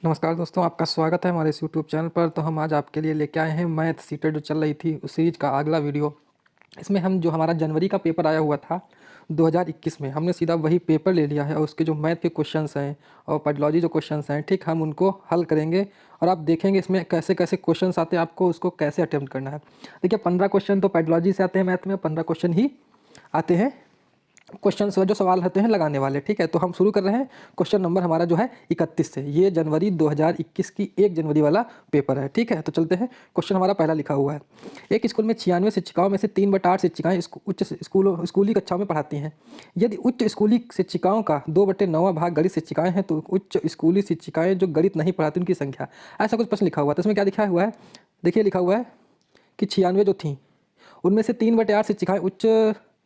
नमस्कार दोस्तों, आपका स्वागत है हमारे इस यूट्यूब चैनल पर। तो हम आज आपके लिए लेके आए हैं मैथ सीटेट जो चल रही थी उस सीरीज का अगला वीडियो। इसमें हम जो हमारा जनवरी का पेपर आया हुआ था 2021 में, हमने सीधा वही पेपर ले लिया है और उसके जो मैथ के क्वेश्चंस हैं और पेडोलॉजी जो क्वेश्चंस हैं, ठीक, हम उनको हल करेंगे और आप देखेंगे इसमें कैसे कैसे क्वेश्चंस आते हैं, आपको उसको कैसे अटेम्प्ट करना है। देखिए 15 क्वेश्चन तो पेडोलॉजी से आते हैं मैथ में, 15 क्वेश्चन ही आते हैं क्वेश्चंस जो सवाल होते हैं लगाने वाले। ठीक है, तो हम शुरू कर रहे हैं। क्वेश्चन नंबर हमारा जो है 31 से, ये जनवरी 2021 की 1 जनवरी वाला पेपर है। ठीक है, तो चलते हैं। क्वेश्चन हमारा पहला लिखा हुआ है, एक स्कूल में 96 शिक्षिकाओं में से 3/8 शिक्षिकाएं उच्च स्कूली कक्षाओं में पढ़ाती हैं। यदि उच्च स्कूली शिक्षिकाओं का 2/9 भाग गणित शिक्षिकाएं हैं तो उच्च स्कूली शिक्षिकाएं जो गणित नहीं पढ़ाती उनकी संख्या। ऐसा कुछ प्रश्न लिखा हुआ है। तो इसमें क्या लिखा हुआ है, देखिए लिखा हुआ है कि 96 जो थी उनमें से 3/8 शिक्षिकाएं उच्च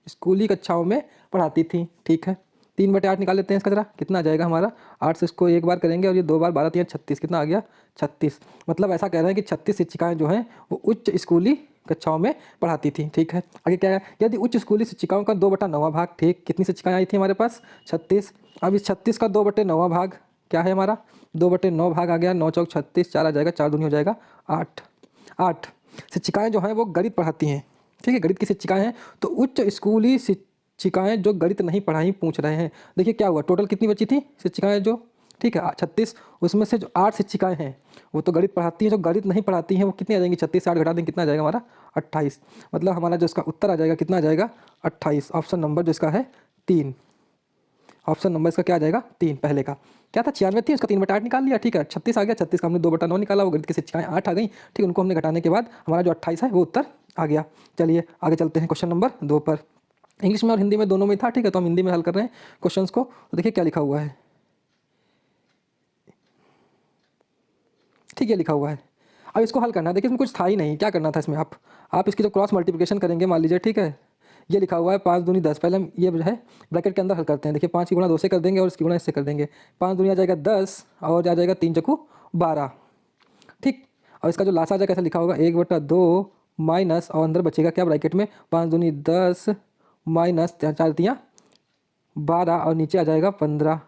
स्कूली कक्षाओं में पढ़ाती थी। ठीक है, 3/8 निकाल लेते हैं इसका, जरा कितना आ जाएगा हमारा। 8 से इसको एक बार करेंगे और ये 2 बार 12 3 36, कितना आ गया 36। मतलब ऐसा कह रहे हैं कि 36 शिक्षिकाएं जो हैं वो उच्च स्कूली कक्षाओं में पढ़ाती थी। ठीक है, आगे क्या है, यदि उच्च स्कूली शिक्षिकाओं का 2/9 भाग, ठीक, कितनी शिक्षिकाएं आई थी हमारे पास 36। अब इस 36 का 2/9 भाग क्या है हमारा, 2/9 भाग आ गया, 9 चौक 36, 4 आ जाएगा, 4 दूनी हो जाएगा 8। 8 शिक्षिकाएं जो हैं वो गणित पढ़ाती हैं। ठीक है, गणित की शिक्षिकाएं हैं। तो उच्च स्कूली शिक्षिकाएं जो गणित नहीं पढ़ाई पूछ रहे हैं। देखिए क्या हुआ, टोटल कितनी बची थी शिक्षिकाएं जो, ठीक है 36, उसमें से जो 8 शिक्षिकाएं हैं वो तो गणित पढ़ाती हैं, जो गणित नहीं पढ़ाती हैं वो कितनी आ जाएंगी, 36 से 8 घटा देंगे, कितना आ जाएगा हमारा 28। मतलब हमारा जो इसका उत्तर आ जाएगा कितना आ जाएगा 28। ऑप्शन नंबर जो इसका है 3, ऑप्शन नंबर इसका क्या आ जाएगा 3। पहले का क्या था 96 थी, उसका 3/8 निकाल लिया। ठीक है, 36 आ गया, 36 का हमने 2/9 निकाला, वो गणित की शिक्षिकाएं 8 आ गई। ठीक, उनको हमने घटाने के बाद हमारा जो 28 है वो उत्तर आ गया। चलिए आगे चलते हैं क्वेश्चन नंबर 2 पर। इंग्लिश में और हिंदी में दोनों में था। ठीक है, तो हम हिंदी में हल कर रहे हैं क्वेश्चंस को। तो देखिए क्या लिखा हुआ है, ठीक है लिखा हुआ है। अब इसको हल करना है। देखिए इसमें कुछ था ही नहीं, क्या करना था इसमें, आप इसकी जो क्रॉस मल्टीप्लिकेशन करेंगे मान लीजिए, ठीक है, ये लिखा हुआ है 5 दूनी 10। पहले हम ये जो है ब्रैकेट के अंदर हल करते हैं। देखिए 5 की गुणा 2 से कर देंगे और इसकी गुणा इससे कर देंगे। 5 दूनी आ जाएगा 10 और आ जाएगा 3 चक्कू 12। ठीक, और इसका जो लासा आ जाएगा कैसा लिखा होगा 1/2 माइनस, और अंदर बचेगा क्या ब्रैकेट में, 5 दूनी 10 माइनस 4 तियाँ 12 और नीचे आ जाएगा 15।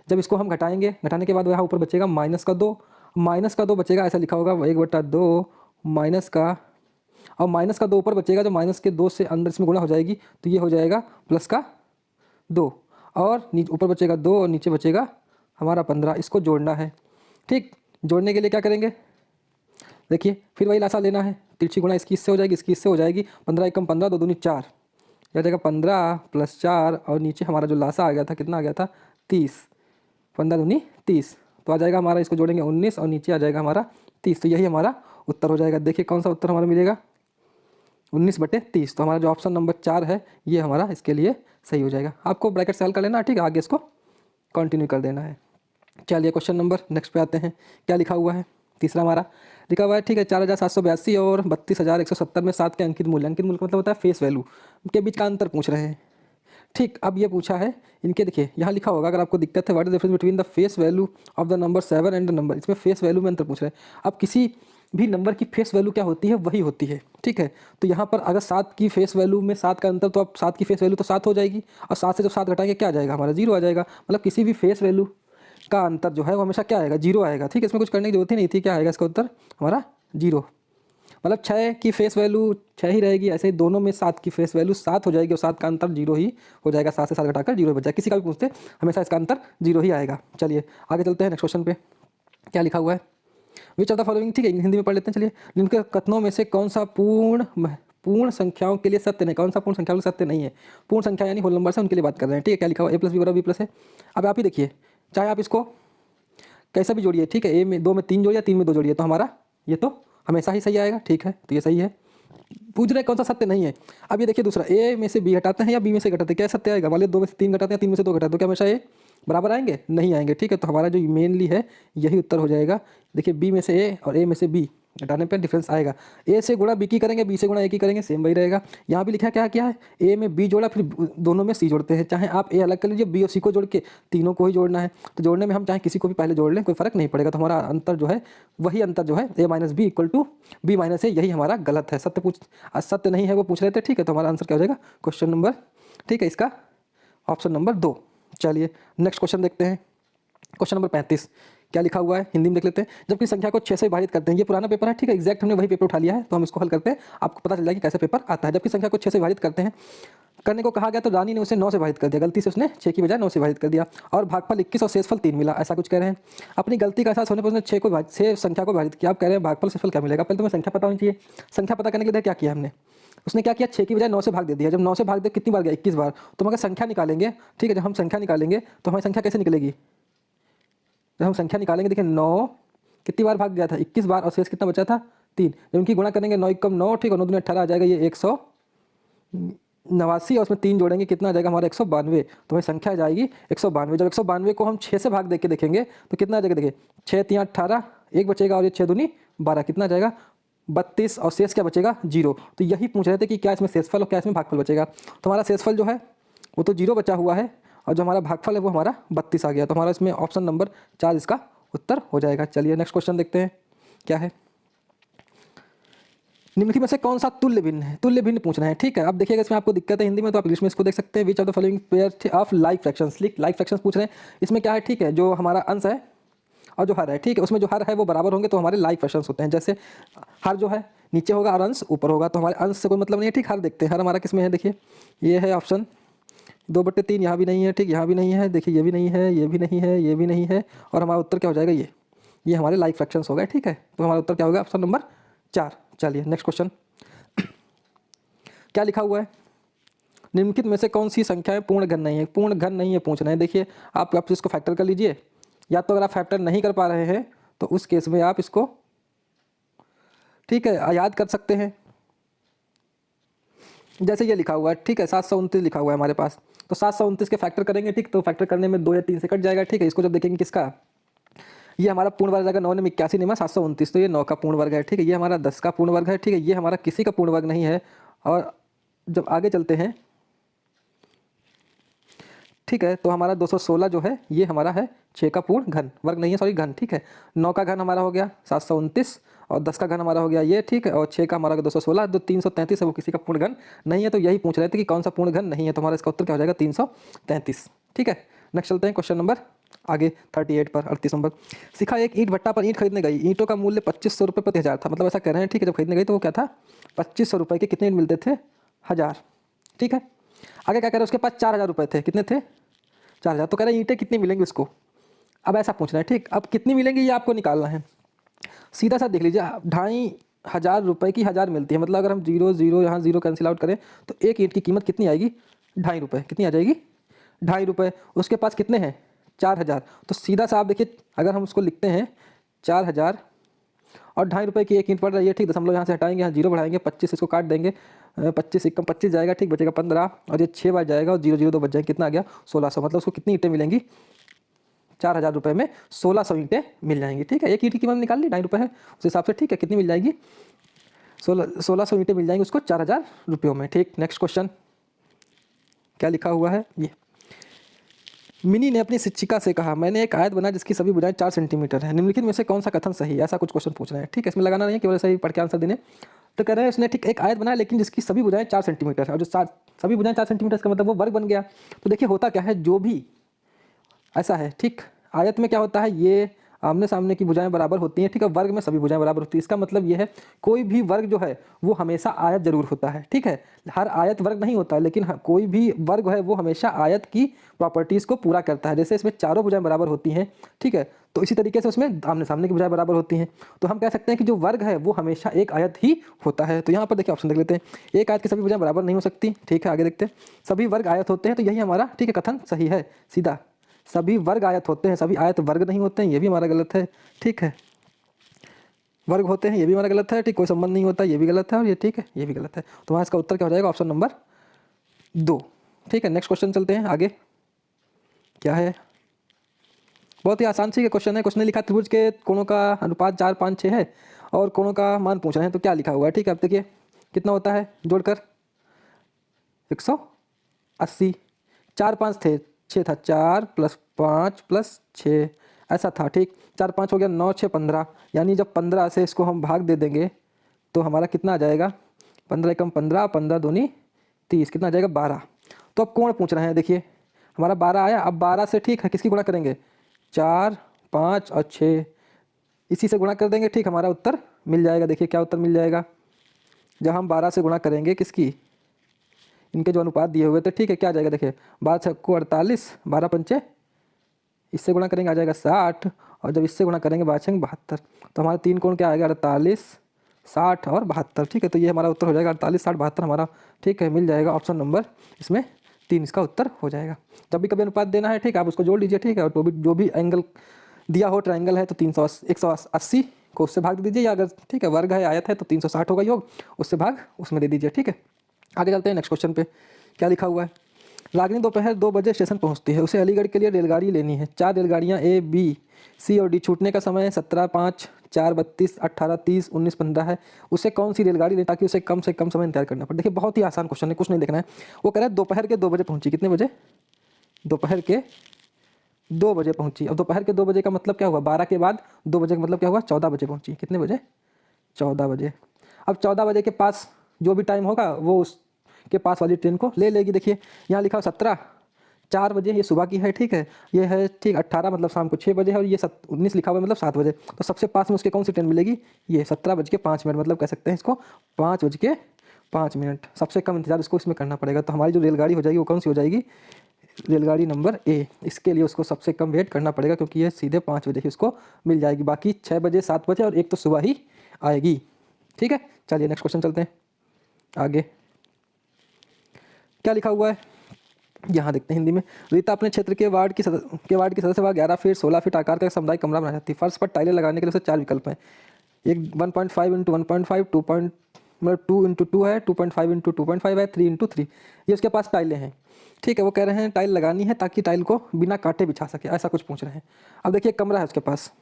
जब इसको हम घटाएंगे, घटाने के बाद यहाँ ऊपर बचेगा -2 बचेगा, ऐसा लिखा होगा 1/2 माइनस का, और -2 ऊपर बचेगा, जो -2 से अंदर इसमें गुणा हो जाएगी तो ये हो जाएगा +2, और नीचे ऊपर बचेगा 2 और नीचे बचेगा हमारा 15। इसको जोड़ना है। ठीक, जोड़ने के लिए क्या करेंगे, देखिए फिर वही लासा लेना है, तिरछी गुणा इसकी इससे हो जाएगी, इसकी इससे हो जाएगी, 15 एकम 15, 2 दूनी 4, यह जाएगा 15 + 4, और नीचे हमारा जो लासा आ गया था कितना आ गया था 30, 15 दूनी 30, तो आ जाएगा हमारा, इसको जोड़ेंगे 19 और नीचे आ जाएगा हमारा 30। तो यही हमारा उत्तर हो जाएगा। देखिए कौन सा उत्तर हमारा मिलेगा, 19/30। तो हमारा जो ऑप्शन नंबर 4 है ये हमारा इसके लिए सही हो जाएगा। आपको ब्रैकेट से हल कर लेना, ठीक है, आगे इसको कंटिन्यू कर देना है। चलिए क्वेश्चन नंबर नेक्स्ट पे आते हैं। क्या लिखा हुआ है, तीसरा हमारा लिखा हुआ है, ठीक है, 4782 और 32,170 में 7 के अंकित मूल्य, अंकित मूल्य का मतलब होता है फेस वैल्यू के बीच का अंतर पूछ रहे हैं। ठीक, अब ये पूछा है इनके, देखिए यहाँ लिखा होगा, अगर आपको दिक्कत है what is difference between the face value of the number 7 and the number, इसमें फेस वैल्यू में अंतर पूछ रहे हैं। अब किसी भी नंबर की फेस वैल्यू क्या होती है, वही होती है। ठीक है, तो यहाँ पर अगर 7 की फेस वैल्यू में 7 का अंतर, तो अब 7 की फेस वैल्यू तो 7 हो जाएगी, और 7 से जब 7 घटाएंगे क्या आ जाएगा हमारा 0 आ जाएगा। मतलब किसी भी फेस वैल्यू का अंतर जो है वो हमेशा क्या आएगा 0 आएगा। ठीक है, इसमें कुछ करने की जरूरत ही नहीं थी, क्या आएगा इसका उत्तर हमारा 0। मतलब 6 की फेस वैल्यू 6 ही रहेगी, ऐसे ही दोनों में 7 की फेस वैल्यू 7 हो जाएगी और 7 का अंतर 0 ही हो जाएगा। 7 से 7 घटाकर 0 बच जाएगा। किसी का भी पूछते हमेशा इसका अंतर 0 ही आएगा। चलिए आगे चलते हैं नेक्स्ट क्वेश्चन पे। क्या लिखा हुआ है, विच ऑफ द फॉलोइंग, ठीक है हिंदी में पढ़ लेते हैं। चलिए, जिनके कथनों में से कौन सा पूर्ण संख्याओं के लिए सत्य नहीं, कौन सा पूर्ण संख्याओं के लिए सत्य नहीं है, पूर्ण संख्या यानी होल नंबर से उनके लिए बात कर रहे हैं। ठीक है, क्या लिखा हुआ a+b = b+ है। अब आप ही देखिए, चाहे आप इसको कैसा भी जोड़िए, ठीक है, ए में 2 में 3 जोड़िए, 3 में 2 जोड़िए, तो हमारा ये तो हमेशा ही सही आएगा। ठीक है, तो ये सही है। पूछ रहे कौन सा सत्य नहीं है। अब ये देखिए दूसरा, ए में से बी हटाते हैं या बी में से घटाते हैं, क्या सत्य आएगा, मान लीजिए 2 में से 3 घटाते हैं, 3 में से 2 घटाते हैं, तो क्या हमेशा ए बराबर आएंगे, नहीं आएंगे। ठीक है, तो हमारा जो मेनली है यही उत्तर हो जाएगा। देखिए बी में से ए और ए में से बी घटाने पर डिफरेंस आएगा। ए से गुणा बी की करेंगे, बी से गुणा ए की करेंगे, सेम वही रहेगा। यहाँ भी लिखा क्या क्या है, ए में बी जोड़ा, फिर दोनों में सी जोड़ते हैं। चाहे आप ए अलग कर लीजिए, बी और सी को जोड़ के तीनों को ही जोड़ना है, तो जोड़ने में हम चाहे किसी को भी पहले जोड़ लें, कोई फर्क नहीं पड़ेगा। तो हमारा अंतर जो है वही अंतर जो है a-b = b-a, यही हमारा गलत है। सत्य नहीं है वो पूछ रहे थे। ठीक है, तो हमारा आंसर क्या हो जाएगा क्वेश्चन नंबर, ठीक है, इसका ऑप्शन नंबर 2। चलिए नेक्स्ट क्वेश्चन देखते हैं। क्वेश्चन नंबर 35 क्या लिखा हुआ है हिंदी में देख लेते हैं। जब किसी संख्या को 6 से विभाजित करते हैं, ये पुराना पेपर है, ठीक है, एग्जैक्ट हमने वही पेपर उठा लिया है, तो हम इसको हल करते हैं, आपको पता चल जाएगा कि कैसे पेपर आता है। जब किसी संख्या को 6 से विभाजित करते हैं, करने को कहा गया तो रानी ने उसे 9 से विभाजित कर दिया, गलती से उसने 6 की बजाय 9 से विभाजित कर दिया, और भागफल 21 और शेषफल 3 मिला, ऐसा कुछ कह रहे हैं। अपनी गलती का एहसास होने पर उसने 6 संख्या को विभाजित किया। आप कह रहे हैं भागफल शेषफल क्या मिलेगा, पहले तुम्हें संख्या पता होनी चाहिए। संख्या पता करने के लिए क्या किया हमने, उसने क्या किया, 6 की बजाय 9 से भाग दे दिया। जब 9 से भाग दे कितनी बार गया, 21 बार। तो हम अगर संख्या निकालेंगे, ठीक है, जब हम संख्या निकालेंगे तो हमारी संख्या कैसे निकलेगी, जब हम संख्या निकालेंगे, देखिए 9 कितनी बार भाग गया था, 21 बार, और शेष कितना बचा था 3। जब उनकी गुणा करेंगे 9 एकम 9, ठीक है, 9 दूनी 18 आ जाएगा, ये 189, और उसमें 3 जोड़ेंगे कितना आ जाएगा हमारा 192, तो हमारी संख्या आ जाएगी 192। जब 192 को हम 6 से भाग दे के देखेंगे तो कितना आ जाएगा, देखिए 6 3 18, 1 बचेगा, और ये 6 दूनी 12, कितना आ जाएगा 32, और शेष क्या बचेगा 0। तो यही पूछ रहे थे कि क्या इसमें शेषफल और क्या इसमें भागफल बचेगा। तो हमारा शेषफल जो है वो तो 0 बचा हुआ है, और जो हमारा भागफल है वो हमारा 32 आ गया। तो हमारा इसमें ऑप्शन नंबर 4 इसका उत्तर हो जाएगा। चलिए नेक्स्ट क्वेश्चन देखते हैं क्या है। निम्नलिखित में से कौन सा तुल्य भिन्न है, तुल्य भिन्न पूछना है, ठीक है। अब देखिएगा इसमें आपको दिक्कत है हिंदी में, तो आप इंग्लिश में इसको देख सकते हैं। Which of the following pair of like fractions, like fractions पूछ रहे हैं। इसमें क्या है, ठीक है, जो हमारा अंश है और जो हर है, ठीक है, उसमें जो हर है वो बराबर होंगे तो हमारे लाइक फ्रैक्शंस होते हैं। जैसे हर जो है नीचे होगा और अंश ऊपर होगा, तो हमारे अंश से कोई मतलब नहीं है, ठीक। हर देखते हैं, हर हमारा किस में है, देखिए ये है ऑप्शन 2/3, यहाँ भी नहीं है, ठीक, यहाँ भी नहीं है, देखिए ये भी नहीं है, ये भी नहीं है, ये भी नहीं है, और हमारा उत्तर क्या हो जाएगा, ये हमारे लाइक फ्रैक्शंस हो गए, ठीक है। तो हमारा उत्तर क्या होगा, ऑप्शन नंबर 4। चलिए नेक्स्ट क्वेश्चन क्या लिखा हुआ है। निम्नलिखित में से कौन सी संख्याएं पूर्ण घन नहीं है, पूर्ण घन नहीं है पूछ रहे हैं। देखिए आप इसको फैक्टर कर लीजिए, या तो अगर आप फैक्टर नहीं कर पा रहे हैं तो उस केस में आप इसको, ठीक है, याद कर सकते हैं। जैसे ये लिखा हुआ है, ठीक है, 729 लिखा हुआ है हमारे पास, तो 729 के फैक्टर करेंगे, ठीक, तो फैक्टर करने में 2 या 3 से कट जाएगा, ठीक है। इसको जब देखेंगे किसका, ये हमारा पूर्ण वर्ग जाएगा, 9 ने 81 निमा 729, तो ये 9 का पूर्ण वर्ग है, ठीक है। ये हमारा 10 का पूर्ण वर्ग है, ठीक है, ये हमारा किसी का पूर्ण वर्ग नहीं है। और जब आगे चलते हैं, ठीक है, तो हमारा 216 जो है ये हमारा है 6 का पूर्ण घन, वर्ग नहीं है, सॉरी घन, ठीक है। 9 का घन हमारा हो गया 729, और 10 का घन हमारा हो गया ये, ठीक है, और 6 का हमारा 216, जो 333 है वो किसी का पूर्ण घन नहीं है। तो यही पूछ रहे थे कि कौन सा पूर्ण घन नहीं है, तो हमारा इसका उत्तर क्या हो जाएगा 333, ठीक है। नेक्स्ट चलते हैं क्वेश्चन नंबर आगे 38 पर, 38 नंबर। शिखा एक ईंट भट्टा पर ईंट खरीदने गई, ईंटों का मूल्य 2500 रुपये प्रति हज़ार था, मतलब ऐसा कह रहे हैं, ठीक है। जब खरीदने गई तो वो क्या था, 2500 रुपये के कितने ईंट मिलते थे, 1000, ठीक है। आगे क्या कह रहे हैं, उसके पास 4000 रुपये थे, कितने थे 4000, तो कह रहे हैं ईंटें कितनी मिलेंगी उसको। अब ऐसा पूछना है, ठीक, अब कितनी मिलेंगी ये आपको निकालना है। सीधा सा देख लीजिए, 2500 रुपये की 1000 मिलती है, मतलब अगर हम 0 0 यहाँ 0 कैंसिल आउट करें तो एक ईंट की कीमत कितनी आएगी, 2.5 रुपये, कितनी आ जाएगी 2.5 रुपये। उसके पास कितने हैं 4000, तो सीधा सा आप देखिए, अगर हम उसको लिखते हैं 4000 और 2.5 रुपये की एक ईंट पड़ रही है, ठीक, दशमलव यहाँ से हटाएंगे, यहाँ 0 बढ़ाएंगे, 25 इसको काट देंगे, 25 एकम 25 जाएगा, ठीक, बचेगा 15, और ये 6 बार जाएगा और 0 0 2 बच जाएंगे, कितना आ गया 1600। मतलब उसको कितनी ईंटें मिलेंगी, 4000 रुपये में 1600 ईंटें मिल जाएंगी, ठीक है। एक ईंट की कीमत निकाल ली 2.5 रुपये है, उस हिसाब से, ठीक है, कितनी मिल जाएगी 1600 ईंटें मिल जाएंगी उसको 4000 रुपयों में, ठीक। नेक्स्ट क्वेश्चन क्या लिखा हुआ है, ये मिनी ने अपनी शिक्षिका से कहा, मैंने एक आयत बनाया जिसकी सभी भुजाएं 4 सेंटीमीटर है, निम्नलिखित में से कौन सा कथन सही है, ऐसा कुछ क्वेश्चन पूछ रहे हैं, ठीक है। इसमें लगाना नहीं है, केवल सही पढ़ के आंसर देने। तो कह रहे हैं उसने, ठीक, एक आयत बनाया लेकिन जिसकी सभी भुजाएं 4 सेंटीमीटर है, और जो सभी भुजाएं 4 सेंटीमीटर, इसका मतलब वो वर्ग बन गया। तो देखिए होता क्या है, जो भी ऐसा है, ठीक, आयत में क्या होता है, ये आमने सामने की भुजाएं बराबर होती हैं, ठीक है, वर्ग में सभी भुजाएं बराबर होती हैं। इसका मतलब ये है कोई भी वर्ग जो है वो हमेशा आयत जरूर होता है, ठीक है। हर आयत वर्ग नहीं होता है, लेकिन कोई भी वर्ग है वो हमेशा आयत की प्रॉपर्टीज़ को पूरा करता है। जैसे इसमें चारों भुजाएं बराबर होती हैं, ठीक है, तो इसी तरीके से उसमें आमने सामने की भुजाएं बराबर होती हैं। तो हम कह सकते हैं कि जो वर्ग है वो हमेशा एक आयत ही होता है। तो यहाँ पर देखिए ऑप्शन देख लेते हैं, एक आयत की सभी भुजाएं बराबर नहीं हो सकती, ठीक है। आगे देखते हैं, सभी वर्ग आयत होते हैं, तो यही हमारा, ठीक है, कथन सही है सीधा। सभी वर्ग आयत होते हैं, सभी आयत वर्ग नहीं होते हैं, ये भी हमारा गलत है, ठीक है। वर्ग होते हैं, ये भी हमारा गलत है, ठीक, कोई संबंध नहीं होता, ये भी गलत है, और ये, ठीक है, ये भी गलत है। तो वहाँ इसका उत्तर क्या हो जाएगा, ऑप्शन नंबर 2, ठीक है। नेक्स्ट क्वेश्चन चलते हैं आगे, क्या है, बहुत ही आसान सी क्वेश्चन है। क्वेश्चन ने लिखा त्रिभुज के कोणों का अनुपात 4 5 6 है और कोणों का मान पूछ रहे हैं, तो क्या लिखा हुआ है, ठीक है। अब देखिए कितना होता है जोड़कर 180, 4 5 थे, 6 था, 4 + 5 + 6 ऐसा था, ठीक। 4 5 हो गया, 9 6 15, यानी जब 15 से इसको हम भाग दे देंगे तो हमारा कितना आ जाएगा, 15 एकम 15, 15 दूनी 30, कितना आ जाएगा 12। तो अब कोण पूछ रहे हैं, देखिए हमारा 12 आया। अब 12 से, ठीक है, किसकी गुणा करेंगे, 4, 5 और 6 इसी से गुणा कर देंगे, ठीक, हमारा उत्तर मिल जाएगा। देखिए क्या उत्तर मिल जाएगा, जब हम 12 से गुणा करेंगे किसकी, इनके जो अनुपात दिए हुए थे, ठीक है, क्या आ जाएगा, देखिए 12 छक्को 48, 12 पंचे, इससे गुणा करेंगे आ जाएगा 60, और जब इससे गुणा करेंगे 12 छंग 72, तो हमारे तीन कोण क्या आएगा, 48, 60 और 72, ठीक है। तो ये हमारा उत्तर हो जाएगा 48, 60, 72 हमारा, ठीक है, मिल जाएगा ऑप्शन नंबर इसमें 3 इसका उत्तर हो जाएगा। जब भी कभी अनुपात देना है, ठीक है, आप उसको जोड़ लीजिए, ठीक है, और जो भी एंगल दिया हो ट्राइंगल है तो 180 को उससे भाग दे दीजिए, या अगर ठीक है वर्ग है आयत है तो 360 होगा योग, उससे भाग उसमें दे दीजिए, ठीक है। आगे चलते हैं नेक्स्ट क्वेश्चन पे, क्या लिखा हुआ है। रागिनी दोपहर 2 बजे स्टेशन पहुंचती है, उसे अलीगढ़ के लिए रेलगाड़ी लेनी है। 4 रेलगाड़ियां ए, बी, सी और डी, छूटने का समय 17, 5, 4, 32, 18, 30, 19, 15 है। उसे कौन सी रेलगाड़ी ले ताकि उसे कम से कम समय इंतजार करना पड़े। देखिए बहुत ही आसान क्वेश्चन है, कुछ नहीं देखना है। वो कह रहा है दोपहर के 2 बजे पहुंची, कितने बजे, दोपहर के 2 बजे पहुंची। अब दोपहर के 2 बजे का मतलब क्या हुआ, 12 के बाद 2 बजे का मतलब क्या हुआ, 14 बजे पहुंची। कितने बजे, 14 बजे। अब 14 बजे के पास जो भी टाइम होगा वो उसके पास वाली ट्रेन को ले लेगी। देखिए यहाँ लिखा हो 17, 4 बजे, ये सुबह की है, ठीक है, ये है ठीक 18 मतलब शाम को 6 बजे है, और ये 19 लिखा हुआ है मतलब 7 बजे। तो सबसे पास में उसके कौन सी ट्रेन मिलेगी, ये 17:05 मतलब कह सकते हैं इसको 5:05। सबसे कम इंतजार उसको इसमें करना पड़ेगा। तो हमारी जो रेलगाड़ी हो जाएगी वो कौन सी हो जाएगी, रेलगाड़ी नंबर ए। इसके लिए उसको सबसे कम वेट करना पड़ेगा क्योंकि ये सीधे 5 बजे ही उसको मिल जाएगी, बाकी 6 बजे, 7 बजे और एक तो सुबह ही आएगी, ठीक है। चलिए नेक्स्ट क्वेश्चन चलते हैं आगे, क्या लिखा हुआ है यहाँ देखते हैं हिंदी में। रीता अपने क्षेत्र के वार्ड की सदस्य व 11 फीट 16 फीट आकार का एक सामुदायिक कमरा बनाना चाहती है। फर्श पर टाइलें लगाने के लिए उसे 4 विकल्प हैं। एक 1.5 × 1.5, 2 है, 2.5 × 2.5 है, 3 × 3, ये उसके पास टाइलें हैं, ठीक है। वो कह रहे हैं टाइल लगानी है ताकि टाइल को बिना काटे बिछा सके, ऐसा कुछ पूछ रहे हैं। अब देखिए कमरा है उसके पास,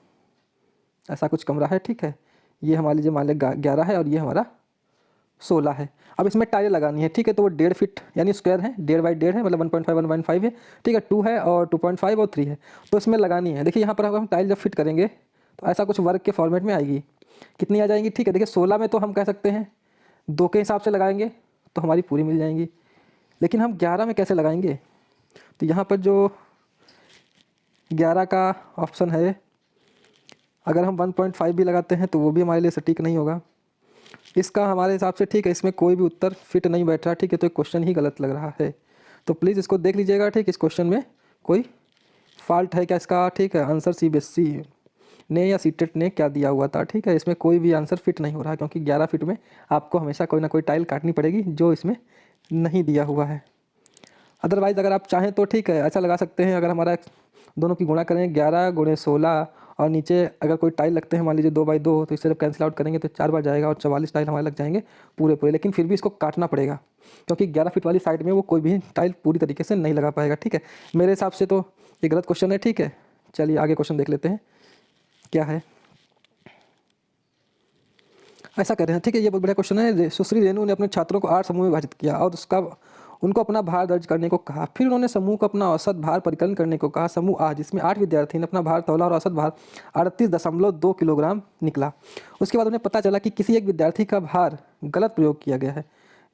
ऐसा कुछ कमरा है, ठीक है, ये हमारी जो मान 11 है और ये हमारा 16 है। अब इसमें टाइलें लगानी है, ठीक है, तो वो 1.5 फीट यानी स्क्वायर है, 1.5 है मतलब 1.5 है, ठीक है, 2 है और 2.5 और 3 है, तो इसमें लगानी है। देखिए यहाँ पर अगर हम टाइल जब फिट करेंगे तो ऐसा कुछ वर्ग के फॉर्मेट में आएगी, कितनी आ जाएंगी, ठीक है। देखिए 16 में तो हम कह सकते हैं 2 के हिसाब से लगाएंगे तो हमारी पूरी मिल जाएंगी, लेकिन हम 11 में कैसे लगाएंगे, तो यहाँ पर जो 11 का ऑप्शन है, अगर हम 1.5 भी लगाते हैं तो वो भी हमारे लिए सटीक नहीं होगा। इसका हमारे हिसाब से, ठीक है, इसमें कोई भी उत्तर फिट नहीं बैठ रहा, ठीक है, तो क्वेश्चन ही गलत लग रहा है। तो प्लीज़ इसको देख लीजिएगा, ठीक, इस क्वेश्चन में कोई फॉल्ट है क्या इसका, ठीक है। आंसर सीबीएसई ने या सीटेट ने क्या दिया हुआ था, ठीक है, इसमें कोई भी आंसर फिट नहीं हो रहा क्योंकि 11 फीट में आपको हमेशा कोई ना कोई टाइल काटनी पड़ेगी जो इसमें नहीं दिया हुआ है। अदरवाइज़ अगर आप चाहें तो ठीक है ऐसा लगा सकते हैं, अगर हमारा दोनों की गुणा करें 11 × 16 और नीचे अगर कोई टाइल लगते हैं मान लीजिए 2/2, तो इससे जब कैंसिल आउट करेंगे तो 4 बार जाएगा और 44 टाइल हमारे लग जाएंगे पूरे, लेकिन फिर भी इसको काटना पड़ेगा क्योंकि 11 फीट वाली साइड में वो कोई भी टाइल पूरी तरीके से नहीं लगा पाएगा, ठीक है। मेरे हिसाब से तो ये गलत क्वेश्चन है, ठीक है। चलिए आगे क्वेश्चन देख लेते हैं क्या है। ऐसा कर रहे हैं, ठीक है, ये बहुत बड़ा क्वेश्चन है। सुश्री रेणु ने अपने छात्रों को 8 समूह में विभाजित किया और उनको अपना भार दर्ज करने को कहा। फिर उन्होंने समूह को अपना औसत भार परिकलन करने को कहा। समूह आ जिसमें 8 विद्यार्थी ने अपना भार तौला और औसत भार 38.2 किलोग्राम निकला। उसके बाद उन्हें पता चला कि किसी एक विद्यार्थी का भार गलत प्रयोग किया गया है,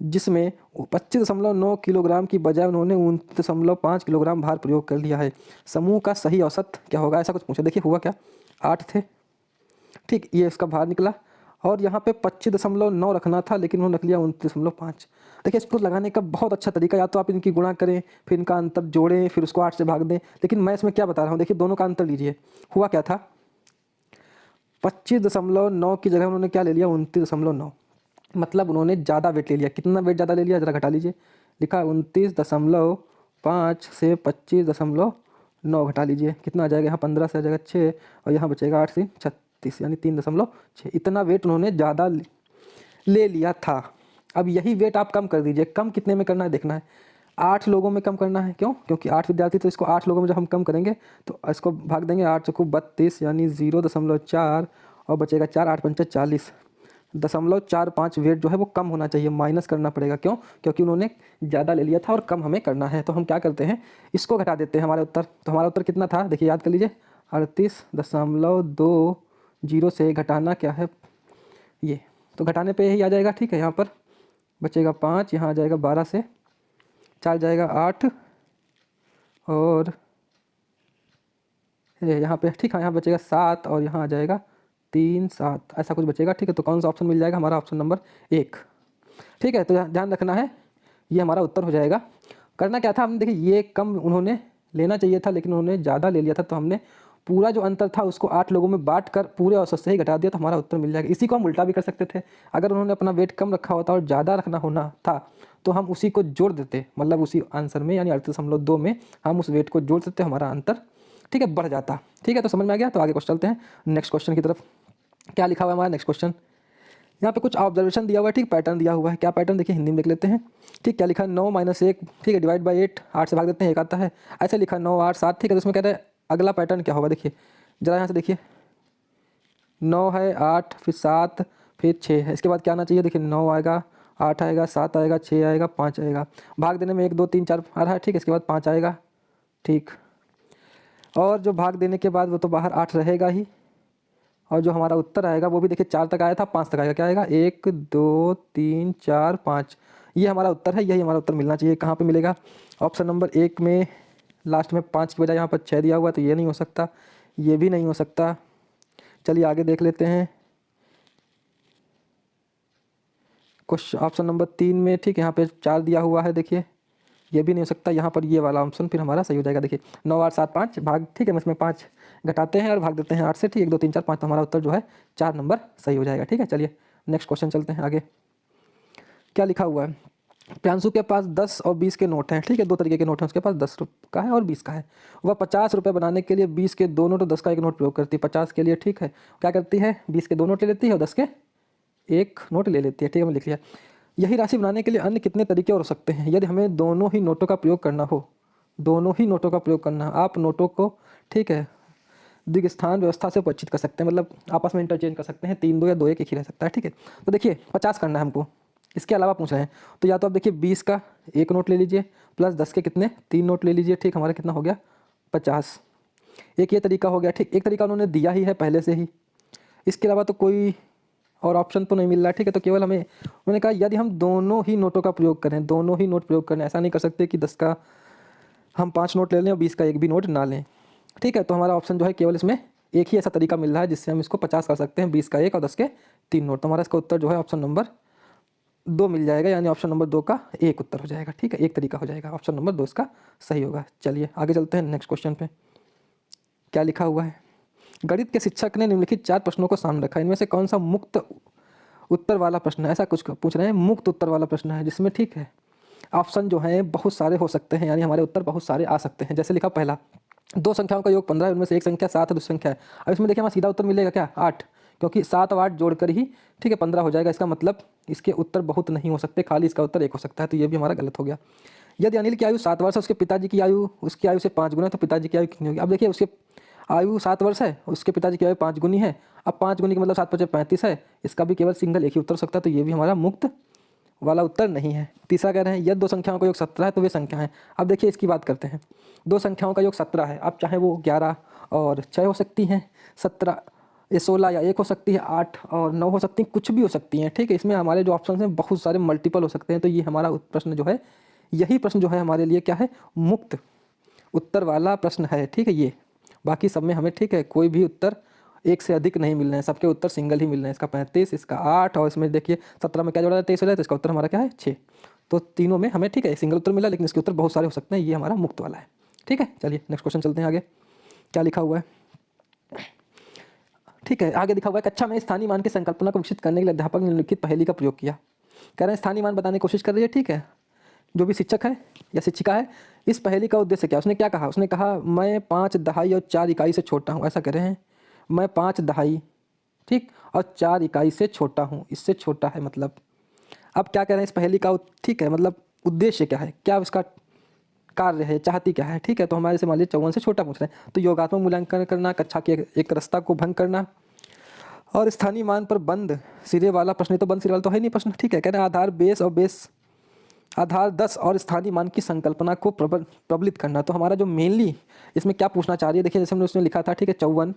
जिसमें 25.9 किलोग्राम की बजाय उन्होंने 29.5 किलोग्राम भार प्रयोग कर लिया है। समूह का सही औसत क्या होगा, ऐसा कुछ पूछा। देखिए हुआ क्या, 8 थे, ठीक, ये इसका भार निकला और यहाँ पे 25.9 रखना था लेकिन उन्होंने रख लिया 29.5। देखिए इसको लगाने का बहुत अच्छा तरीका, या तो आप इनकी गुणा करें फिर इनका अंतर जोड़ें फिर उसको 8 से भाग दें, लेकिन मैं इसमें क्या बता रहा हूँ, देखिए दोनों का अंतर लीजिए। हुआ क्या था, 25.9 की जगह उन्होंने क्या ले लिया, 29.9, मतलब उन्होंने ज़्यादा वेट ले लिया। कितना वेट ज़्यादा ले लिया, ज़रा घटा लीजिए। लिखा 29.5 से 25.9 घटा लीजिए, कितना आ जाएगा, यहाँ 15 से आ जाएगा 6 और यहाँ बचेगा 8 से 36 यानी 3.6। इतना वेट उन्होंने ज़्यादा ले लिया था। अब यही वेट आप कम कर दीजिए। कम कितने में करना है देखना है, 8 लोगों में कम करना है। क्यों, क्योंकि 8 विद्यार्थी, तो इसको 8 लोगों में जब हम कम करेंगे तो इसको भाग देंगे 8 चौको 32 यानी 0.4 और बचेगा 4, 8 पंचे 40, 0.45 वेट जो है वो कम होना चाहिए, माइनस करना पड़ेगा। क्यों, क्योंकि उन्होंने ज़्यादा ले लिया था और कम हमें करना है। तो हम क्या करते हैं, इसको घटा देते हैं हमारे उत्तर। तो हमारा उत्तर कितना था, देखिए याद कर लीजिए, 38.20 से घटाना क्या है ये, तो घटाने पे यही आ जाएगा, ठीक है। यहाँ पर बचेगा 5, यहाँ आ जाएगा 12 से 4 जाएगा 8 और यहाँ पे ठीक है, यहाँ बचेगा 7 और यहाँ आ जाएगा 3 7 ऐसा कुछ बचेगा। ठीक है, तो कौन सा ऑप्शन मिल जाएगा? हमारा ऑप्शन नंबर 1। ठीक है, तो ध्यान रखना है, ये हमारा उत्तर हो जाएगा। करना क्या था, हमने देखिए ये कम उन्होंने लेना चाहिए था लेकिन उन्होंने ज़्यादा ले लिया था, तो हमने पूरा जो अंतर था उसको 8 लोगों में बांट कर पूरे औसत से ही घटा दिया, तो हमारा उत्तर मिल जाएगा। इसी को हम उल्टा भी कर सकते थे, अगर उन्होंने अपना वेट कम रखा होता और ज़्यादा रखना होना था तो हम उसी को जोड़ देते, मतलब उसी आंसर में यानी 38.2 में हम उस वेट को जोड़ देते, हमारा अंतर ठीक है बढ़ जाता। ठीक है, तो समझ में आ गया। तो आगे क्वेश्चन चलते हैं नेक्स्ट क्वेश्चन की तरफ। क्या लिखा हुआ है हमारा नेक्स्ट क्वेश्चन? यहाँ पे कुछ ऑब्जर्वेशन दिया हुआ है, ठीक, पैटर्न दिया हुआ है। क्या पैटर्न देखिए, हिंदी में देख लेते हैं। ठीक, क्या लिखा है? 9 - 1, ठीक है, डिवाइड बाई 8, 8 से भाग देते हैं, 1 आता है। ऐसे लिखा 9 8 7, ठीक है, तो उसमें कहते हैं अगला पैटर्न क्या होगा। देखिए जरा यहाँ से देखिए, 9 है, 8, फिर 7, फिर 6 है, इसके बाद क्या आना चाहिए? देखिए 9 आएगा, 8 आएगा, 7 आएगा, 6 आएगा, 5 आएगा। भाग देने में 1 2 3 4 आ रहा है, ठीक है, इसके बाद 5 आएगा। ठीक, और जो भाग देने के बाद वो तो बाहर 8 रहेगा ही, और जो हमारा उत्तर आएगा वो भी देखिए 4 तक आया था, 5 तक आएगा। क्या आएगा? 1 2 3 4 5, ये हमारा उत्तर है, यही हमारा उत्तर मिलना चाहिए। कहाँ पे मिलेगा? ऑप्शन नंबर 1 में लास्ट में 5 की बजाय यहाँ पर 6 दिया हुआ है, तो ये नहीं हो सकता, ये भी नहीं हो सकता। चलिए आगे देख लेते हैं। क्वेश्चन ऑप्शन नंबर 3 में, ठीक, यहाँ पे 4 दिया हुआ है, देखिए ये भी नहीं हो सकता। यहाँ पर ये वाला ऑप्शन फिर हमारा सही हो जाएगा। देखिए 9 8 7 5 भाग, ठीक है, इसमें 5 घटाते हैं और भाग देते हैं 8 से, ठीक, 1 2 3 4 5, तो हमारा उत्तर जो है 4 नंबर सही हो जाएगा। ठीक है, चलिए नेक्स्ट क्वेश्चन चलते हैं आगे। क्या लिखा हुआ है? प्रियांशु के पास 10 और 20 के नोट हैं, ठीक है, 2 तरीके के नोट हैं, उसके पास 10 का है और 20 का है। वह 50 रुपये बनाने के लिए 20 के 2 नोट और 10 का एक नोट प्रयोग करती है। 50 के लिए, ठीक है, क्या करती है? 20 के 2 नोट ले लेती है और 10 के एक नोट ले लेती है। ठीक है, मैं लिख लिया। यही राशि बनाने के लिए अन्य कितने तरीके और हो सकते हैं? यदि हमें दोनों ही नोटों का प्रयोग करना हो, दोनों ही नोटों का प्रयोग करना, आप नोटों को, ठीक है, द्विस्थान व्यवस्था से परिचित कर सकते हैं, मतलब आपस में इंटरचेंज कर सकते हैं। 3 2 या 2 1 एक ही रह सकता है। ठीक है, तो देखिए 50 करना है हमको, इसके अलावा पूछ रहे हैं, तो या तो आप देखिए 20 का एक नोट ले लीजिए प्लस 10 के कितने 3 नोट ले लीजिए। ठीक, हमारा कितना हो गया? 50। एक ये तरीका हो गया। ठीक, एक तरीका उन्होंने दिया ही है पहले से ही, इसके अलावा तो कोई और ऑप्शन तो नहीं मिल रहा। ठीक है, तो केवल हमें उन्होंने कहा यदि हम दोनों ही नोटों का प्रयोग करें, दोनों ही नोट प्रयोग करें, ऐसा नहीं कर सकते कि 10 का हम 5 नोट ले लें और 20 का एक भी नोट ना लें। ठीक है, तो हमारा ऑप्शन जो है केवल इसमें एक ही ऐसा तरीका मिल रहा है जिससे हम इसको 50 कर सकते हैं, 20 का एक और 10 के 3 नोट। तो हमारा इसका उत्तर जो है ऑप्शन नंबर 2 मिल जाएगा, यानी ऑप्शन नंबर 2 का एक उत्तर हो जाएगा। ठीक है, एक तरीका हो जाएगा, ऑप्शन नंबर 2 इसका सही होगा। चलिए आगे चलते हैं नेक्स्ट क्वेश्चन पे। क्या लिखा हुआ है? गणित के शिक्षक ने निम्नलिखित 4 प्रश्नों को सामने रखा, इनमें से कौन सा मुक्त उत्तर वाला प्रश्न है? ऐसा कुछ पूछ रहे हैं, मुक्त उत्तर वाला प्रश्न है जिसमें, ठीक है, ऑप्शन जो हैं बहुत सारे हो सकते हैं, यानी हमारे उत्तर बहुत सारे आ सकते हैं। जैसे लिखा पहला, 2 संख्याओं का योग 15 है, उनमें से एक संख्या 7 है, दूसरी संख्या है। अब इसमें देखिए हमारा सीधा उत्तर मिलेगा क्या? 8, क्योंकि 7 और 8 जोड़कर ही, ठीक है, 15 हो जाएगा। इसका मतलब इसके उत्तर बहुत नहीं हो सकते, खाली इसका उत्तर 1 हो सकता है, तो ये भी हमारा गलत हो गया। यदि अनिल की आयु 7 वर्ष है, उसके पिताजी की आयु उसकी आयु से 5 गुना है, तो पिताजी की आयु कितनी होगी? अब देखिए उसके आयु 7 वर्ष है, उसके पिताजी की आयु 5 गुनी है। अब 5 गुनी का मतलब 7 × 5 = 35 है, इसका भी केवल सिंगल एक ही उत्तर हो सकता है, तो ये भी हमारा मुक्त वाला उत्तर नहीं है। तीसरा कह रहे हैं यदि 2 संख्याओं का योग 17 है तो वे संख्या है। अब देखिए इसकी बात करते हैं, 2 संख्याओं का योग 17 है, अब चाहे वो 11 और 6 हो सकती हैं, 17 ये 16 या 1 हो सकती है, 8 और 9 हो सकती हैं, कुछ भी हो सकती हैं। ठीक है, इसमें हमारे जो ऑप्शन हैं बहुत सारे मल्टीपल हो सकते हैं, तो ये हमारा प्रश्न जो है, यही प्रश्न जो है हमारे लिए क्या है? मुक्त उत्तर वाला प्रश्न है। ठीक है, ये बाकी सब में हमें, ठीक है, कोई भी उत्तर एक से अधिक नहीं मिल रहे हैं, सबके उत्तर सिंगल ही मिल रहे हैं। इसका 35, इसका 8 और इसमें देखिए 17 में क्या जोड़ा है? 23 हो जाए, तो इसका उत्तर हमारा क्या है? 6। तो तीनों में हमें, ठीक है, सिंगल उत्तर मिला, लेकिन इसके उत्तर बहुत सारे हो सकते हैं, ये हमारा मुक्त वाला है। ठीक है, चलिए नेक्स्ट क्वेश्चन चलते हैं आगे। क्या लिखा हुआ है? ठीक है, आगे लिखा हुआ है, कक्षा में स्थानीय मान की संकल्पना को विकसित करने के लिए अध्यापक ने निम्नलिखित पहेली का प्रयोग किया। कह रहे हैं स्थानीय मान बताने की कोशिश कर रही है, ठीक है, जो भी शिक्षक है या शिक्षिका है। इस पहेली का उद्देश्य क्या? उसने क्या कहा? उसने कहा मैं 5 दहाई और 4 इकाई से छोटा हूँ, ऐसा कह रहे हैं। मैं 5 दहाई, ठीक, और 4 इकाई से छोटा हूँ, इससे छोटा है मतलब। अब क्या कह रहे हैं इस पहेली का, ठीक है, मतलब उद्देश्य क्या है, क्या उसका कार्य है, चाहती क्या है? ठीक है, तो हमारे से मान लीजिए 54 से छोटा पूछ रहे हैं, तो योगात्मक मूल्यांकन करना, कक्षा के एक रास्ता को भंग करना और स्थानीय मान पर बंद सिरे वाला प्रश्न। तो बंद सिरे वाला तो है नहीं प्रश्न। ठीक है, कह रहे हैं आधार बेस और बेस आधार 10 और स्थानीय मान की संकल्पना को प्रबलित करना। तो हमारा जो मेनली इसमें क्या पूछना चाह रही है, देखिए जैसे हमने उसमें लिखा था, ठीक है, 54,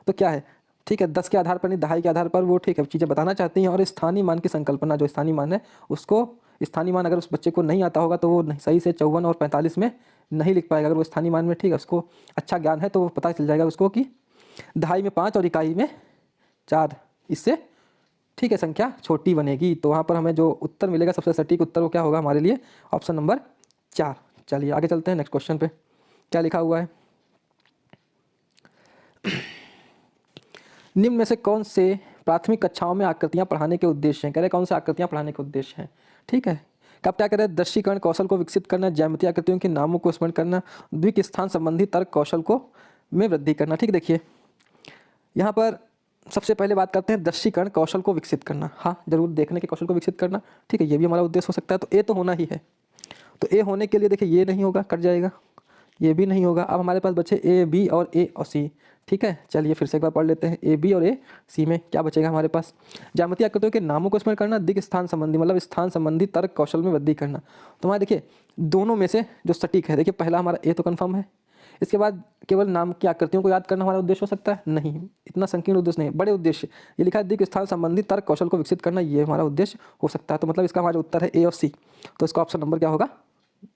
तो क्या है, ठीक है, 10 के आधार पर नहीं, दहाई के आधार पर वो, ठीक है, चीज़ें बताना चाहती हैं। और स्थानीय मान की संकल्पना, जो स्थानीय मान है उसको, स्थानीय मान अगर उस बच्चे को नहीं आता होगा तो वो सही से 54 और 45 में नहीं लिख पाएगा। अगर वो स्थानीय मान में, ठीक है, उसको अच्छा ज्ञान है तो वो पता चल जाएगा उसको कि दहाई में 5 और इकाई में 4, इससे ठीक है संख्या छोटी बनेगी। तो वहाँ पर हमें जो उत्तर मिलेगा सबसे सटीक उत्तर वो क्या होगा हमारे लिए, ऑप्शन नंबर 4। चलिए आगे चलते हैं नेक्स्ट क्वेश्चन पे। क्या लिखा हुआ है, निम्न में से कौन से प्राथमिक कक्षाओं में आकृतियाँ पढ़ाने के उद्देश्य हैं। कह रहे कौन से आकृतियाँ पढ़ाने के उद्देश्य हैं, ठीक है। कब क्या करें, दृष्टिकरण कौशल को विकसित करना, ज्यामितीय आकृतियों के नामों को स्मरण करना, द्विक स्थान संबंधी तर्क कौशल को में वृद्धि करना। ठीक, देखिए यहाँ पर सबसे पहले बात करते हैं दृष्टिकरण कौशल को विकसित करना। हाँ जरूर, देखने के कौशल को विकसित करना, ठीक है, ये भी हमारा उद्देश्य हो सकता है। तो ए तो होना ही है, तो ए होने के लिए देखिए ये नहीं होगा, कट जाएगा, ये भी नहीं होगा। अब हमारे पास बचे ए बी और ए और सी, ठीक है। चलिए फिर से एक बार पढ़ लेते हैं, ए बी और ए सी में क्या बचेगा हमारे पास, ज्यामितीय आकृतियों के नामों को स्मरण करना, दिक स्थान संबंधी मतलब स्थान संबंधी तर्क कौशल में वृद्धि करना। तो हमारे देखिए दोनों में से जो सटीक है, देखिए पहला हमारा ए तो कन्फर्म है। इसके बाद केवल नाम की आकृतियों को याद करना हमारा उद्देश्य हो सकता है, नहीं, इतना संकीर्ण उद्देश्य नहीं, बड़े उद्देश्य, ये लिखा है दिक स्थान संबंधी तर्क कौशल को विकसित करना, ये हमारा उद्देश्य हो सकता है। तो मतलब इसका हमारा उत्तर है ए और सी, तो इसका ऑप्शन नंबर क्या होगा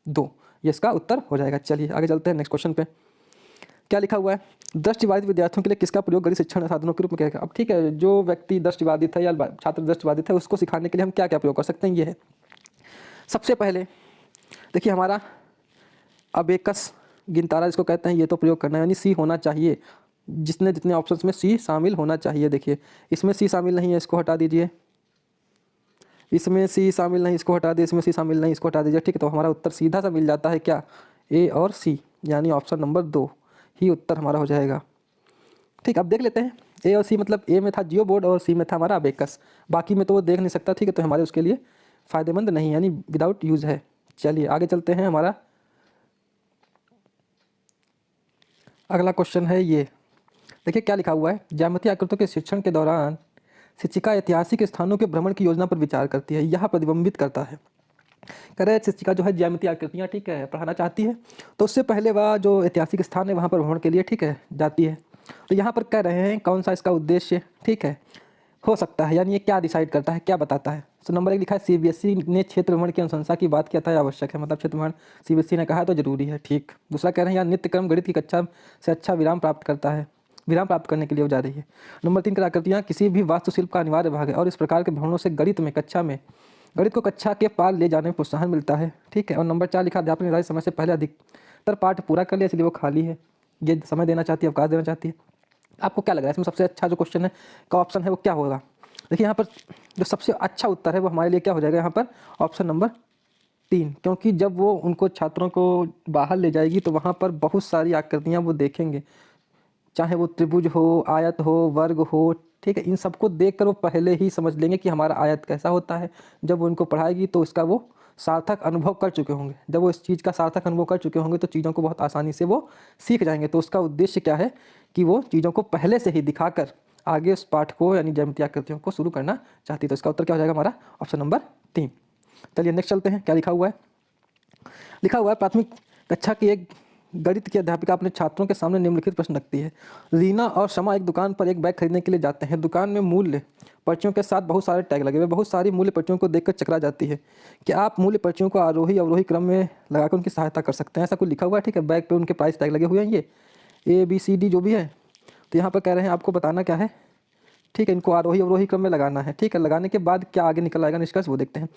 2, ये इसका उत्तर हो जाएगा। चलिए आगे चलते हैं नेक्स्ट क्वेश्चन पे। क्या लिखा हुआ है, दृष्टिबाधित विद्यार्थियों के लिए किसका प्रयोग गणित शिक्षण साधनों के रूप में किया। अब ठीक है, जो व्यक्ति दृष्टिबाधित है या छात्र दृष्टिबाधित है उसको सिखाने के लिए हम क्या क्या प्रयोग कर सकते हैं, ये है सबसे पहले देखिए हमारा अबेकस गिनतारा जिसको कहते हैं, ये तो प्रयोग करना है, यानी सी होना चाहिए, जितने जितने ऑप्शंस में सी शामिल होना चाहिए। देखिए इसमें सी शामिल नहीं है, इसको हटा दीजिए, इसमें सी शामिल नहीं, इसको हटा दीजिए, इसमें सी शामिल नहीं, इसको हटा दीजिए, ठीक है। तो हमारा उत्तर सीधा सा मिल जाता है क्या, ए और सी, यानी ऑप्शन नंबर 2 ही उत्तर हमारा हो जाएगा। ठीक, अब देख लेते हैं ए और सी, मतलब ए में था जियो बोर्ड और सी में था हमारा अबेकस, बाकी में तो वो देख नहीं सकता, ठीक है, तो हमारे उसके लिए फ़ायदेमंद नहीं, यानी विदाउट यूज़ है। चलिए आगे चलते हैं, हमारा अगला क्वेश्चन है ये, देखिए क्या लिखा हुआ है, ज्यामितीय आकृतियों के शिक्षण के दौरान शिक्षिका ऐतिहासिक स्थानों के भ्रमण की योजना पर विचार करती है, यह प्रतिबिंबित करता है। कह रहे शिक्षिका जो है ज्यामितीय आकृतियाँ, ठीक है, पढ़ाना चाहती है, तो उससे पहले वह जो ऐतिहासिक स्थान है वहाँ पर भ्रमण के लिए, ठीक है, जाती है। तो यहाँ पर कह रहे हैं कौन सा इसका उद्देश्य, ठीक है, हो सकता है, यानी ये क्या डिसाइड करता है, क्या बताता है। तो नंबर 1 लिखा है सीबीएसई ने क्षेत्र भ्रमण की अनुशंसा की बात किया था, आवश्यक है, मतलब क्षेत्र भ्रमण सीबीएसई ने कहा तो जरूरी है, ठीक। दूसरा कह रहे हैं यार नित्य क्रम गणित की कक्षा से अच्छा विराम प्राप्त करता है, विराम प्राप्त करने के लिए वो जा रही है। नंबर 3 कलाकृतियाँ किसी भी वास्तुशिल्प का अनिवार्य भाग है और इस प्रकार के भ्रमणों से गणित को कक्षा के पार ले जाने में प्रोत्साहन मिलता है, ठीक है। और नंबर 4 लिखा अध्यापक निर्धारित समय से पहले अधिकतर पाठ पूरा कर लिया इसलिए वो खाली है, ये समय देना चाहती है, अवकाश देना चाहती है। आपको क्या लग रहा है इसमें सबसे अच्छा जो क्वेश्चन है का ऑप्शन है वो क्या होगा। देखिए यहाँ पर जो सबसे अच्छा उत्तर है वो हमारे लिए क्या हो जाएगा, यहाँ पर ऑप्शन नंबर 3, क्योंकि जब वो उनको छात्रों को बाहर ले जाएगी तो वहाँ पर बहुत सारी आकृतियाँ वो देखेंगे, चाहे वो त्रिभुज हो, आयत हो, वर्ग हो, ठीक है, इन सबको देखकर वो पहले ही समझ लेंगे कि हमारा आयत कैसा होता है। जब वो इनको पढ़ाएगी तो इसका वो सार्थक अनुभव कर चुके होंगे, जब वो इस चीज़ का सार्थक अनुभव कर चुके होंगे तो चीज़ों को बहुत आसानी से वो सीख जाएंगे। तो उसका उद्देश्य क्या है कि वो चीज़ों को पहले से ही दिखाकर आगे उस पाठ को यानी ज्यामितीय आकृतियों को शुरू करना चाहती है। तो इसका उत्तर क्या हो जाएगा हमारा ऑप्शन नंबर 3। चलिए नेक्स्ट चलते हैं, क्या लिखा हुआ है, लिखा हुआ है प्राथमिक कक्षा की एक गणित की अध्यापिका अपने छात्रों के सामने निम्नलिखित प्रश्न रखती है। रीना और शमा एक दुकान पर एक बैग खरीदने के लिए जाते हैं। दुकान में मूल्य पर्चियों के साथ बहुत सारे टैग लगे हुए, बहुत सारी मूल्य पर्चियों को देखकर चकरा जाती है। क्या आप मूल्य पर्चियों को आरोही अवरोही क्रम में लगाकर उनकी सहायता कर सकते हैं। ऐसा कुछ लिखा हुआ है, ठीक है, बैग पे उनके प्राइस टैग लगे हुए हैं, ये ABCD जो भी है। तो यहाँ पर कह रहे हैं आपको बताना क्या है, ठीक है, इनको आरोही अवरोही क्रम में लगाना है, ठीक है। लगाने के बाद क्या आगे निकल आएगा निष्कर्ष वो देखते हैं।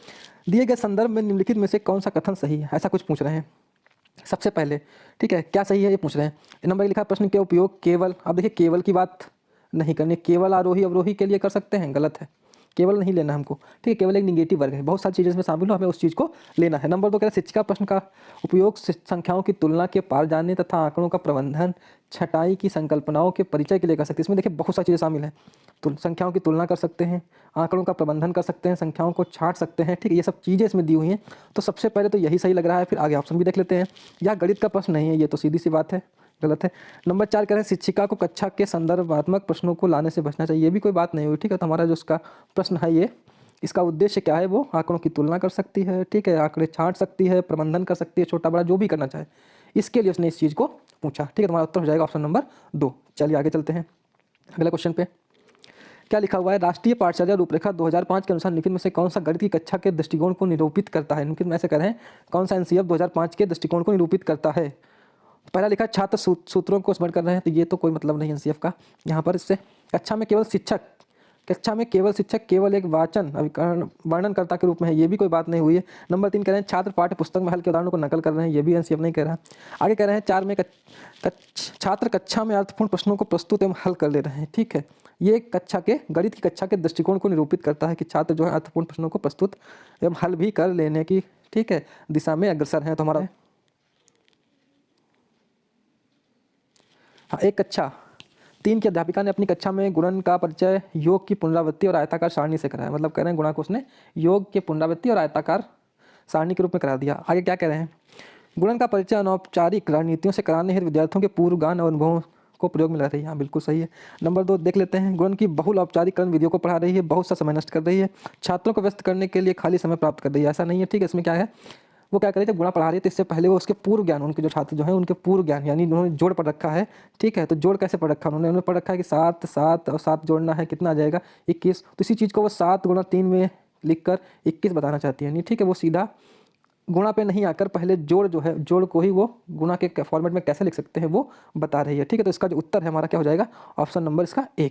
दिए गए संदर्भ में निम्नलिखित में से कौन सा कथन सही है, ऐसा कुछ पूछ रहे हैं सबसे पहले, ठीक है, क्या सही है ये पूछ रहे हैं। नंबर 1 लिखा प्रश्न के उपयोग केवल, अब देखिए केवल की बात नहीं करनी, केवल आरोही अवरोही के लिए कर सकते हैं, गलत है, केवल नहीं लेना हमको, ठीक है, केवल एक निगेटिव वर्ग है, बहुत सारी चीज़ें इसमें शामिल हो, हमें उस चीज़ को लेना है। नंबर 2 कह रहे हैं शिक्षिका प्रश्न का उपयोग संख्याओं की तुलना के पार जानने तथा आंकड़ों का प्रबंधन छटाई की संकल्पनाओं के परिचय के लिए कर सकते हैं। इसमें देखिए बहुत सारी चीज़ें शामिल हैं, तो संख्याओं की तुलना कर सकते हैं, आंकड़ों का प्रबंधन कर सकते हैं, संख्याओं को छांट सकते हैं, ठीक है, ये सब चीज़ें इसमें दी हुई हैं। तो सबसे पहले तो यही सही लग रहा है, फिर आगे ऑप्शन भी देख लेते हैं। यह गणित का प्रश्न नहीं है, ये तो सीधी सी बात है, गलत है। नंबर 4 कह रहे हैं शिक्षिका को कक्षा के संदर्भात्मक प्रश्नों को लाने से बचना चाहिए, ये भी कोई बात नहीं हुई, ठीक है। तो हमारा जो उसका प्रश्न है ये, इसका उद्देश्य क्या है, वो आंकड़ों की तुलना कर सकती है, ठीक है, आंकड़े छांट सकती है, प्रबंधन कर सकती है, छोटा बड़ा जो भी करना चाहे, इसके लिए उसने इस चीज़ को पूछा, ठीक है। तुम्हारा उत्तर हो जाएगा ऑप्शन नंबर 2। चलिए आगे चलते हैं अगले क्वेश्चन पे। क्या लिखा हुआ है, राष्ट्रीय पाठशाला रूपरेखा 2005 के अनुसार निम्न में से कौन सा गणित की कक्षा के दृष्टिकोण को निरूपित करता है। निम्न में ऐसे कह रहे हैं कौन सा एनसीएफ 2005 के दृष्टिकोण को निरूपित करता है। पहला लिखा छात्र सूत्रों को स्मरण कर रहे हैं, तो ये तो कोई मतलब नहीं एनसीएफ का यहाँ पर। इससे कक्षा में केवल शिक्षक केवल एक वाचन अभिकरण वर्णनकर्ता के रूप में है, ये भी कोई बात नहीं हुई है। नंबर 3 कह रहे हैं छात्र पाठ्य पुस्तक में हल के उदाहरणों को नकल कर रहे हैं, ये भी एनसीएफ नहीं कह रहा। आगे कह रहे हैं 4 में छात्र कक्षा में अर्थपूर्ण प्रश्नों को प्रस्तुत एवं हल कर ले रहे हैं। ठीक है, ये गणित की कक्षा के दृष्टिकोण को निरूपित करता है कि छात्र जो है अर्थपूर्ण प्रश्नों को प्रस्तुत एवं हल भी कर लेने की, ठीक है, दिशा में अग्रसर हैं। तो हमारा हाँ, एक कक्षा 3 की अध्यापिका ने अपनी कक्षा में गुणन का परिचय योग की पुनरावृत्ति और आयताकार सारणी से कराया। मतलब कह रहे हैं गुणा को उसने योग के पुनरावृत्ति और आयताकार सारणी के रूप में करा दिया। आगे क्या कह रहे हैं, गुणन का परिचय अनौपचारिक रणनीतियों से कराने हेतु विद्यार्थियों के पूर्व ज्ञान और अनुभवों को प्रयोग में ला रही है। हाँ, बिल्कुल सही है। नंबर 2 देख लेते हैं, गुणन की बहुल औपचारिकरण विधियों को पढ़ा रही है, बहुत सा समय नष्ट कर रही है, छात्रों को व्यस्त करने के लिए खाली समय प्राप्त कर रही है। ऐसा नहीं है, ठीक है। इसमें क्या है, वो क्या करें, जब गुणा पढ़ा रही है तो इससे पहले वो उसके पूर्व ज्ञान, उनके जो छात्र जो हैं उनके पूर्व ज्ञान, यानी उन्होंने जोड़ पढ़ रखा है। ठीक है, तो जोड़ कैसे पढ़ रखा उन्होंने पढ़ रखा है कि 7 7 और 7 जोड़ना है, कितना आ जाएगा 21। तो इसी चीज़ को वो 7 गुणा 3 में लिख कर 21 बताना चाहती है। नहीं, ठीक है, वो सीधा गुणा पे नहीं आकर पहले जोड़ जो है, जोड़ को ही वो गुणा के फॉर्मेट में कैसे लिख सकते हैं वो बता रही है। ठीक है, तो इसका जो उत्तर है हमारा क्या हो जाएगा, ऑप्शन नंबर इसका 1।